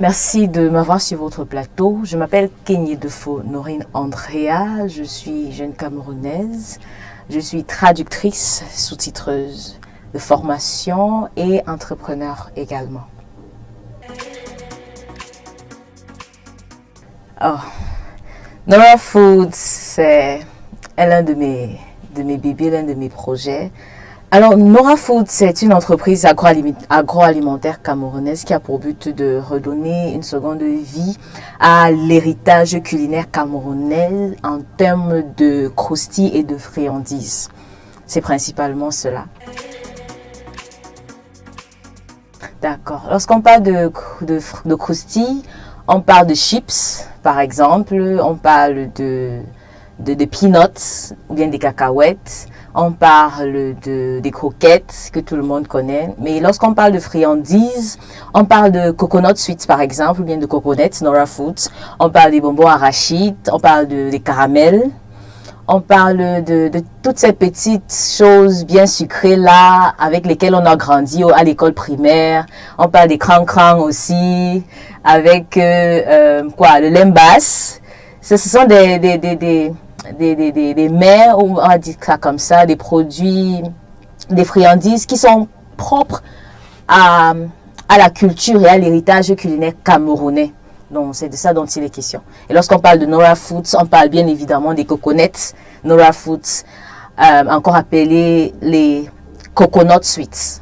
Merci de m'avoir sur votre plateau. Je m'appelle Kenye Defo Norine Andrea. Je suis jeune Camerounaise. Je suis traductrice, sous-titreuse de formation et entrepreneur également. Oh, Nora Foods, c'est l'un de mes bébés, l'un de mes projets. Alors, Nora Foods, c'est une entreprise agroalimentaire camerounaise qui a pour but de redonner une seconde vie à l'héritage culinaire camerounais en termes de croustilles et de friandises. C'est principalement cela. D'accord. Lorsqu'on parle de croustilles, on parle de chips, par exemple, on parle de peanuts ou bien des cacahuètes. On parle des croquettes que tout le monde connaît. Mais lorsqu'on parle de friandises, on parle de coconut sweets par exemple, ou bien de coconuts, Nora Foods. On parle des bonbons arachides, on parle des caramels. On parle de toutes ces petites choses bien sucrées là, avec lesquelles on a grandi à l'école primaire. On parle des crans-crans aussi, avec le lembas. Ce sont des mets, on va dire ça comme ça, des produits, des friandises qui sont propres à la culture et à l'héritage culinaire camerounais. Donc, c'est de ça dont il est question. Et lorsqu'on parle de Nora Foods, on parle bien évidemment des coconuts, Nora Foods, encore appelés les coconut sweets.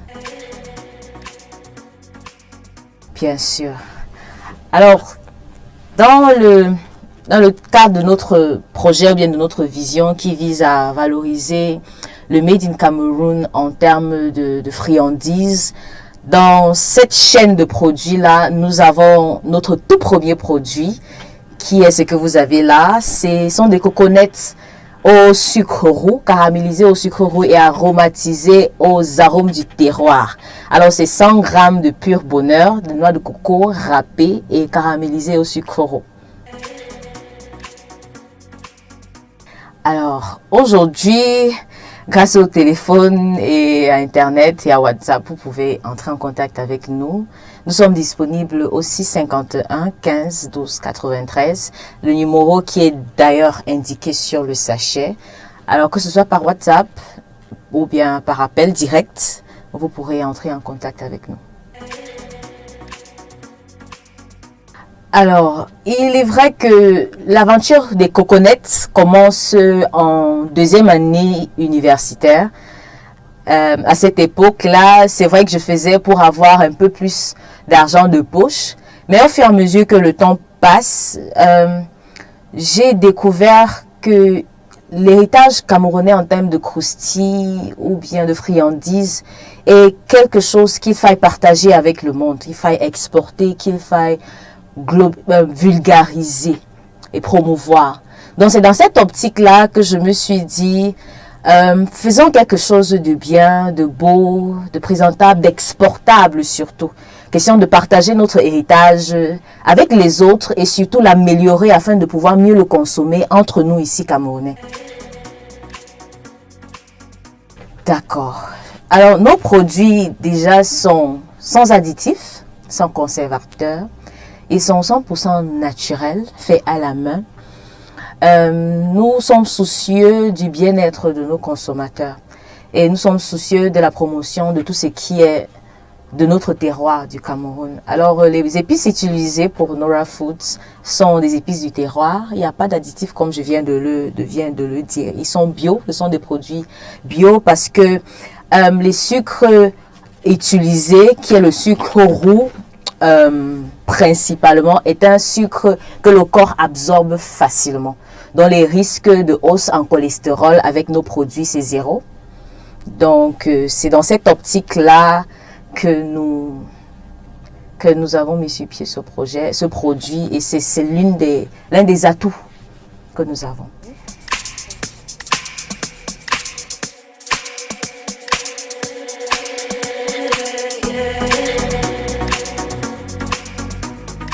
Bien sûr. Alors, dans le cadre de notre projet ou bien de notre vision qui vise à valoriser le Made in Cameroun en termes de friandises, dans cette chaîne de produits-là, nous avons notre tout premier produit qui est ce que vous avez là. Ce sont des coconuts au sucre roux, caramélisés au sucre roux et aromatisés aux arômes du terroir. Alors, c'est 100 grammes de pur bonheur, de noix de coco râpées et caramélisées au sucre roux. Alors, aujourd'hui, grâce au téléphone et à Internet et à WhatsApp, vous pouvez entrer en contact avec nous. Nous sommes disponibles au 651 15 12 93, le numéro qui est d'ailleurs indiqué sur le sachet. Alors que ce soit par WhatsApp ou bien par appel direct, vous pourrez entrer en contact avec nous. Alors, il est vrai que l'aventure des coconuts commence en deuxième année universitaire. À cette époque-là, c'est vrai que je faisais pour avoir un peu plus d'argent de poche. Mais au fur et à mesure que le temps passe, j'ai découvert que l'héritage camerounais en termes de croustilles ou bien de friandises est quelque chose qu'il faille partager avec le monde, qu'il faille exporter, qu'il faille vulgariser et promouvoir. Donc c'est dans cette optique-là que je me suis dit, faisons quelque chose de bien, de beau, de présentable, d'exportable surtout. Question de partager notre héritage avec les autres et surtout l'améliorer afin de pouvoir mieux le consommer entre nous ici Camerounais. D'accord. Alors nos produits déjà sont sans additifs, sans conservateurs. Ils sont 100% naturels, faits à la main. Nous sommes soucieux du bien-être de nos consommateurs. Et nous sommes soucieux de la promotion de tout ce qui est de notre terroir du Cameroun. Alors, les épices utilisées pour Nora Foods sont des épices du terroir. Il n'y a pas d'additifs comme je viens de le dire. Ils sont bio, ce sont des produits bio parce que les sucres utilisés, qui est le sucre roux, principalement est un sucre que le corps absorbe facilement. Donc les risques de hausse en cholestérol avec nos produits c'est zéro. Donc c'est dans cette optique-là que nous avons mis sur pied ce projet, ce produit et c'est l'un des atouts que nous avons.